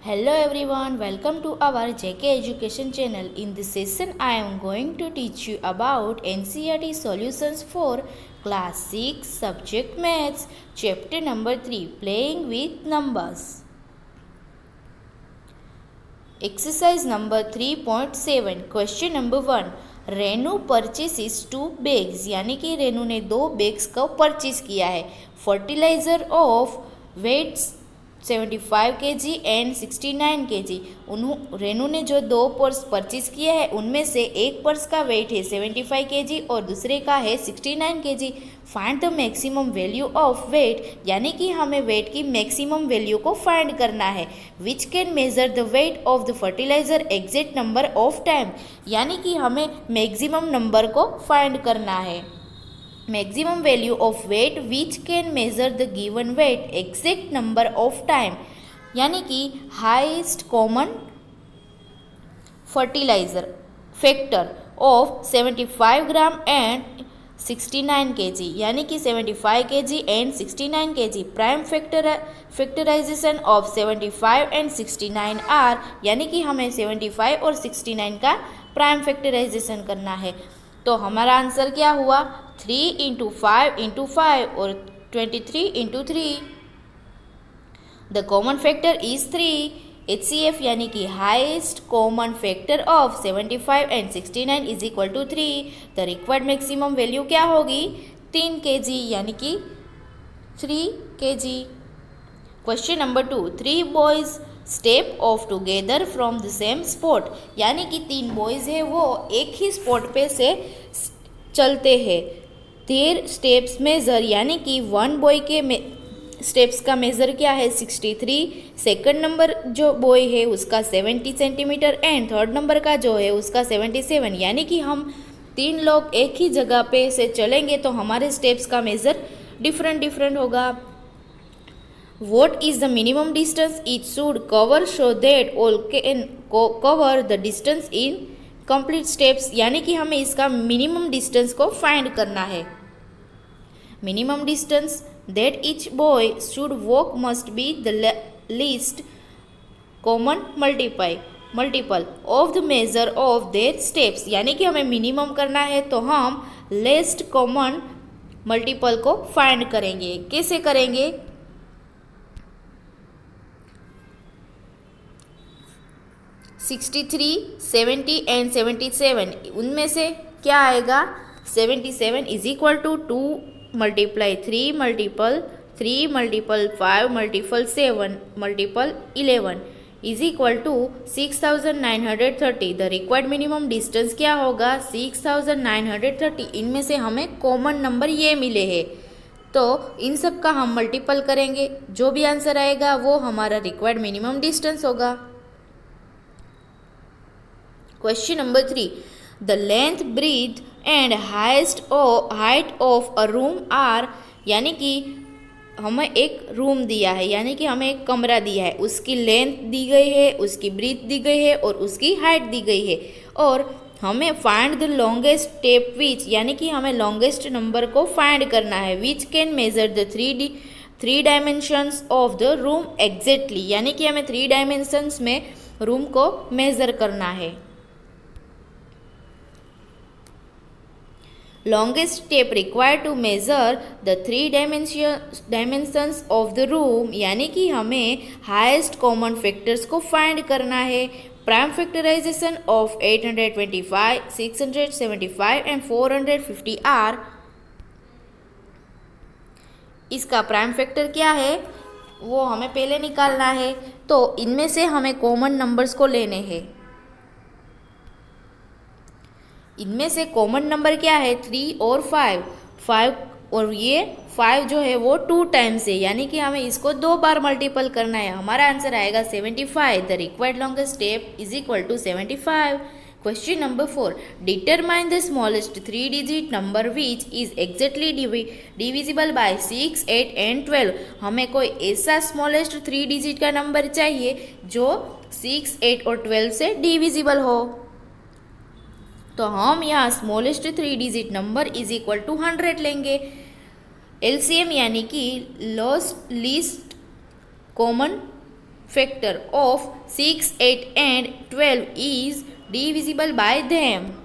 Hello everyone, welcome to our JK Education channel. In this session, I am going to teach you about NCERT solutions for Class 6 Subject Maths, Chapter number 3, Playing with Numbers. Exercise number 3.7, Question number 1. Renu परचेसिस 2 bags, यानी कि रेनू ने 2 bags का purchase किया है. Fertiliser of weights 75 kg and 69 kg. Renu ने जो 2 purse purchase किया है उनमें से एक पर्स का वेट है 75 kg और दूसरे का है 69 kg. Find the maximum value of weight, यानी कि हमें वेट की मैक्सिमम वैल्यू को फाइंड करना है. Which can measure the weight of the fertiliser exact number of time, यानी कि हमें मैक्सिमम नंबर को फाइंड करना है. Maximum value of weight which can measure the given weight exact number of time, यानी कि highest common fertilizer factor of 75 gram and 69 kg, यानी कि 75 kg and 69 kg. Prime factorization of 75 and 69 are, यानी कि हमें 75 और 69 का प्राइम फैक्टराइजेशन करना है. तो हमारा आंसर क्या हुआ? 3 इंटू 5 और 23 into 3. The common factor is 3. HCF यानी कि highest common factor of 75 and 69 is equal to 3. The required maximum value क्या होगी? 3 kg, यानी कि 3 kg. Question number 2. 3 boys step of together from the same spot, यानी कि 3 boys है वो एक ही स्पॉट पे से चलते हैं. देयर स्टेप्स मेज़र, यानी कि 1 बॉय के स्टेप्स का मेज़र क्या है? 63. सेकंड नंबर जो बॉय है उसका 70 सेंटीमीटर एंड थर्ड नंबर का जो है उसका 77, यानी कि हम 3 लोग एक ही जगह पे से चलेंगे तो हमारे स्टेप्स का मेज़र डिफरेंट होगा. What is the minimum distance it should cover so that all can cover the distance in complete steps, यानी कि हमें इसका मिनिमम डिस्टेंस को फाइंड करना है. Minimum distance that each boy should walk must be the least common multiple of the measure of their steps, यानी कि हमें मिनिमम करना है तो हम least common multiple को फाइंड करेंगे. कैसे करेंगे? 63, 70 एंड 77, उनमें से क्या आएगा? 77 is equal to 2 multiply 3 multiple 3 multiple 5 multiple 7 multiple 11 is equal to 6930. The required minimum distance क्या होगा? 6930. इनमें से हमें कॉमन नंबर ये मिले हैं तो इन सब का हम मल्टीपल करेंगे. जो भी आंसर आएगा वो हमारा रिक्वायर्ड मिनिमम डिस्टेंस होगा. Question number 3. The length, breadth and highest height of a room are, यानी कि हमें एक रूम दिया है, यानी कि हमें एक कमरा दिया है, उसकी लेंथ दी गई है, उसकी ब्रीथ दी गई है और उसकी हाइट दी गई है. और हमें find the longest step which, यानी कि हमें लॉन्गेस्ट नंबर को फाइंड करना है. Which can measure the 3 dimensions of the room exactly, यानी कि हमें 3 डायमेंशंस में रूम को मेजर करना है. Longest step required to measure the 3 dimensions of the room, यानी कि हमें highest common factors को find करना है. Prime factorization of 825, 675 and 450 are, इसका प्राइम फैक्टर क्या है वो हमें पहले निकालना है. तो इनमें से हमें कॉमन नंबर्स को लेने हैं. इनमें से कॉमन नंबर क्या है? 3 और 5 और ये 5 जो है वो 2 टाइम्स है, यानी कि हमें इसको 2 बार मल्टीपल करना है. हमारा आंसर आएगा 75. The required longest step is equal to 75. Question number 4. Determine the smallest 3 digit number which is exactly divisible by 6, 8 and 12. हमें कोई ऐसा स्मॉलेस्ट 3 डिजिट का नंबर चाहिए जो 6, 8 और 12 से डिविजिबल हो. तो हम यहाँ smallest 3 digit number is equal to 100 लेंगे. एलसीएम यानी कि least common factor of 6, 8 and 12 is divisible by them.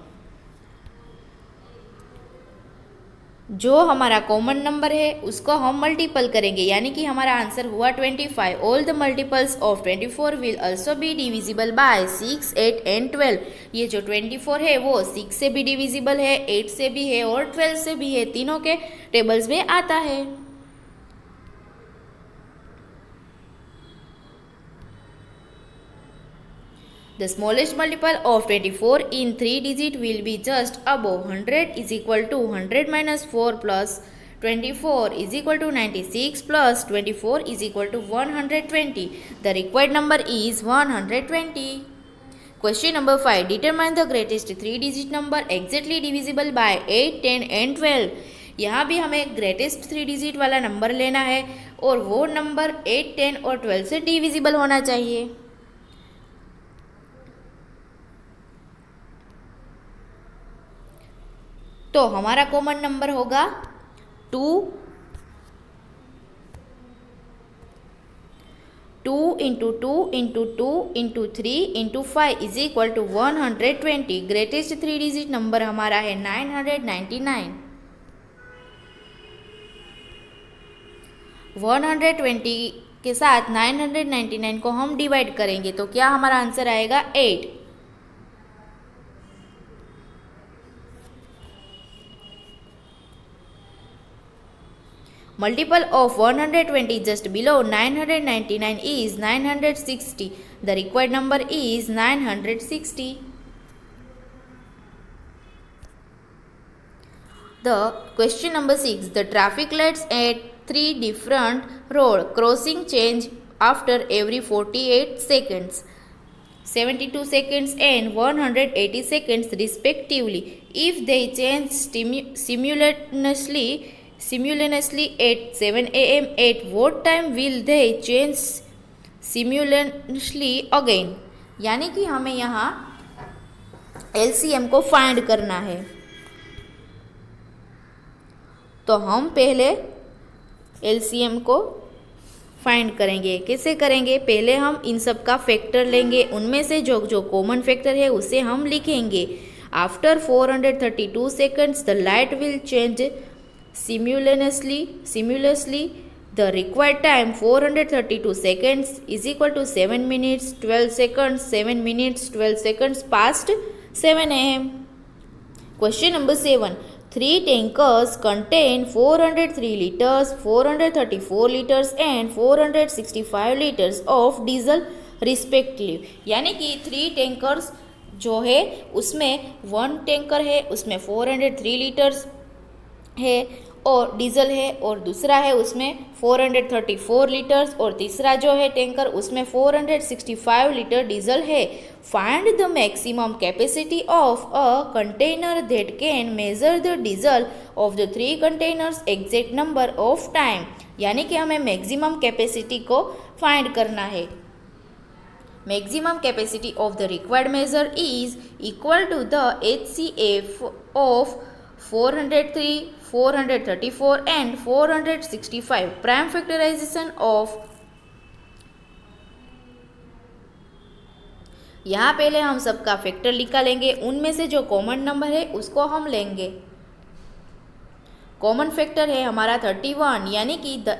जो हमारा कॉमन नंबर है उसको हम मल्टीपल करेंगे, यानी कि हमारा आंसर हुआ 25. All the multiples of 24 will also be divisible by 6, 8 and 12. ये जो 24 है वो 6 से भी डिविजिबल है, 8 से भी है और 12 से भी है, तीनों के टेबल्स में आता है. The smallest multiple of 24 in 3 digit will be just above 100 is equal to 100 minus 4 plus 24 is equal to 96 plus 24 is equal to 120. The required number is 120. Question number 5. Determine the greatest 3 digit number exactly divisible by 8, 10 and 12. यहाँ भी हमें greatest 3 digit वाला number लेना है और वो number 8, 10 और 12 से डिविजिबल होना चाहिए. तो हमारा कॉमन नंबर होगा 2 into 2 into 2 into 3 into 5 is equal to 120. Greatest 3 digit number हमारा है 999. 120 के साथ 999 को हम डिवाइड करेंगे तो क्या हमारा आंसर आएगा 8. Multiple of 120 just below 999 is 960. The required number is 960. The question number 6. The traffic lights at 3 different road crossing change after every 48 seconds, 72 seconds and 180 seconds respectively. If they change simultaneously at 7 a.m. at what time will they change simultaneously again? यानी कि हमें यहाँ LCM को find करना है. तो हम पहले LCM को फाइंड करेंगे. कैसे करेंगे? पहले हम इन सब का फैक्टर लेंगे, उनमें से जो जो कॉमन फैक्टर है उसे हम लिखेंगे. After 432 seconds the light will change simultaneously. The required time 432 seconds is equal to 7 minutes 12 seconds. 7 minutes 12 seconds past 7 a.m. Question number 7. 3 tankers contain 403 liters, 434 liters and 465 liters of diesel respectively. यानी कि 3 tankers जो है उसमें 1 tanker है उसमें 403 litres है और diesel है, और दूसरा है उसमें 434 लीटर्स और तीसरा जो है टैंकर उसमें 465 लीटर डीजल है. Find the maximum capacity of a container that can measure the diesel of the 3 containers exact number of time. यानी कि हमें मैक्सिमम कैपेसिटी को फाइंड करना है. Maximum capacity of the required measure is equal to the HCF of 403, 434 and 465. Prime factorization of, यहाँ पहले हम सबका फैक्टर निकालेंगे, उनमें से जो कॉमन नंबर है उसको हम लेंगे. कॉमन फैक्टर है हमारा 31, यानी कि द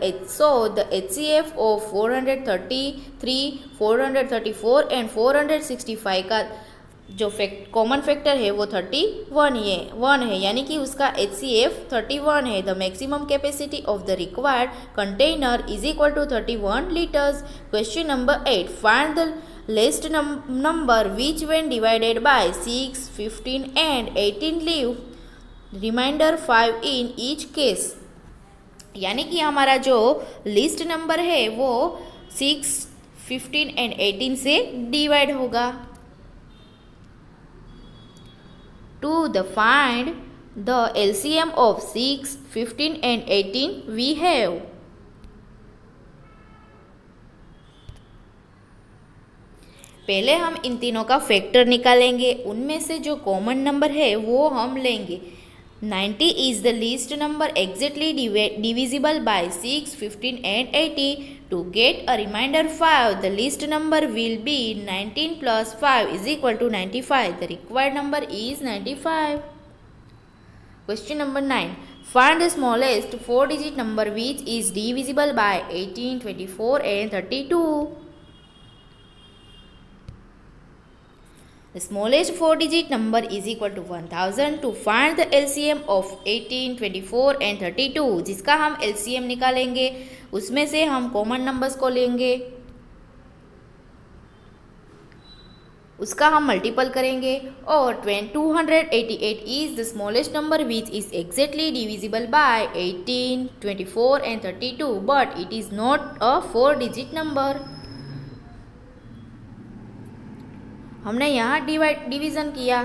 HCF ऑफ 433, 434 एंड 465 का जो कॉमन फैक्टर है वो 31 है, यानी कि उसका HCF 31 है. The maximum capacity of the required container is equal to 31 litres. Question number 8. Find the least number which when divided by 6, 15 and 18 leave remainder 5 in each case. यानी कि हमारा जो लिस्ट नंबर है वो 6, 15 एंड 18 से divide होगा. To the find the LCM of 6, 15 and 18 we have पहले हम इन तीनों का फैक्टर निकालेंगे, उनमें से जो कॉमन नंबर है वो हम लेंगे. 90 is the least number exactly divisible by 6, 15 and 80. To get a remainder 5, the least number will be 19 plus 5 is equal to 95. The required number is 95. Question number 9. Find the smallest 4-digit number which is divisible by 18, 24 and 32. The smallest 4-digit number is equal to 1000. To find the LCM of 18, 24 and 32, जिसका हम LCM निकालेंगे उसमें से हम common numbers को लेंगे, उसका हम मल्टीपल करेंगे और 288 is the smallest number which is exactly divisible bye 18, 24 and 32 but it is not a 4-digit number. हमने यहाँ डिवीजन किया।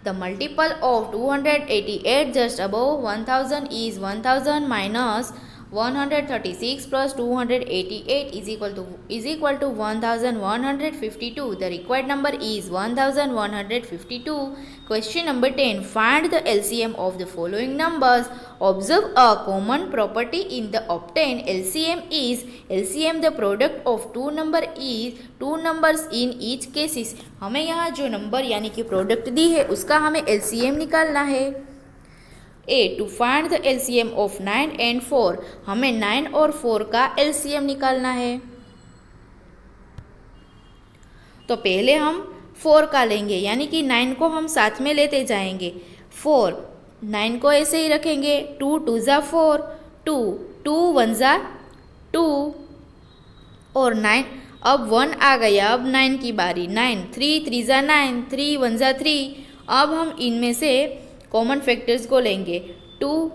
The multiple of 288 just above 1000 is 1000 minus 136 plus 288 is equal to 1152. The required number is 1152. Question number 10. Find the LCM of the following numbers. Observe a common property in the obtained LCM is LCM the product of two numbers in each cases. हमें यहाँ जो number यानी कि product दी है उसका हमें LCM निकालना है। A. To find the LCM of 9 and 4. हमें 9 और 4 का LCM निकालना है। तो पहले हम 4 का लेंगे यानी कि 9 को हम साथ में लेते जाएंगे। 4 9 को ऐसे ही रखेंगे। 2 2 ज़ा 4, 2 1 ज़ा 2 और 9। अब 1 आ गया, अब 9 की बारी। 9 3 3 ज़ा 9, 3 1 ज़ा 3। अब हम इनमें से कॉमन फैक्टर्स को लेंगे। 2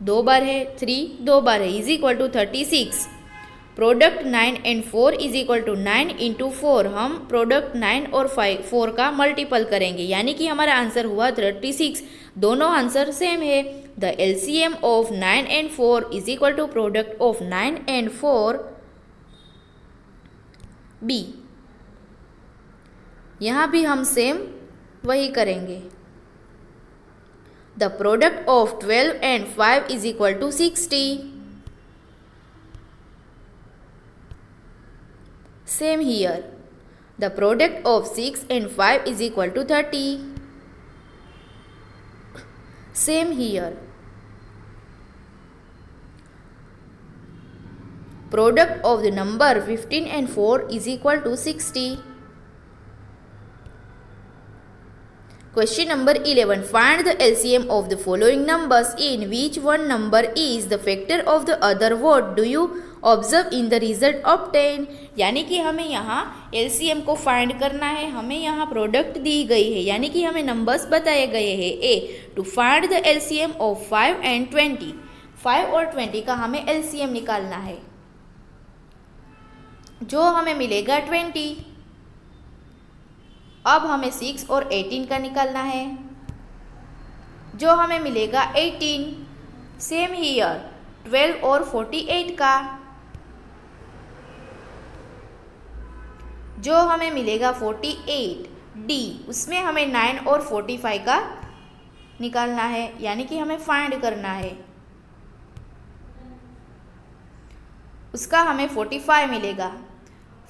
2 बार है, 3 2 बार है, is equal to 36। Product 9 and 4 is equal to 9 into 4। हम प्रोडक्ट 9 और 4 का मल्टीपल करेंगे यानी कि हमारा आंसर हुआ 36। दोनों आंसर सेम है। The LCM of 9 and 4 is equal to product of 9 and 4 B। यहाँ भी हम सेम वही करेंगे। The product of 12 and 5 is equal to 60. Same here. The product of 6 and 5 is equal to 30. Same here. Product of the number 15 and 4 is equal to 60. Question number 11. Find the LCM of the following numbers in which one number is the factor of the other. What do you observe in the result obtained? यानी कि हमें यहाँ LCM को find करना है। हमें यहाँ product दी गई है यानी कि हमें नंबर्स बताए गए हैं। A. To find the LCM of 5 and 20. 5 और 20 का हमें LCM निकालना है। जो हमें मिलेगा 20। अब हमें 6 और 18 का निकालना है जो हमें मिलेगा 18। सेम हियर 12 और 48 का जो हमें मिलेगा 48। डी उसमें हमें 9 और 45 का निकालना है यानी कि हमें फाइंड करना है। उसका हमें 45 मिलेगा।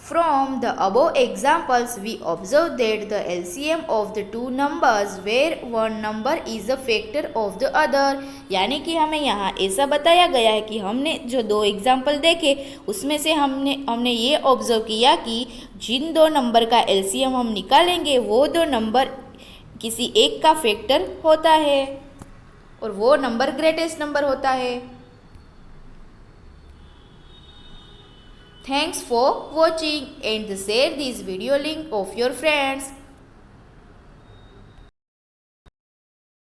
From the above examples, we observe that the LCM of the two numbers where one number is a factor of the other. यानी कि हमें यहाँ ऐसा बताया गया है कि हमने जो दो एग्जाम्पल देखे उसमें से हमने ये ऑब्जर्व किया कि जिन दो नंबर का LCM हम निकालेंगे वो दो नंबर किसी एक का फैक्टर होता है और वो नंबर ग्रेटेस्ट नंबर होता है। Thanks for watching and share this video link of your friends.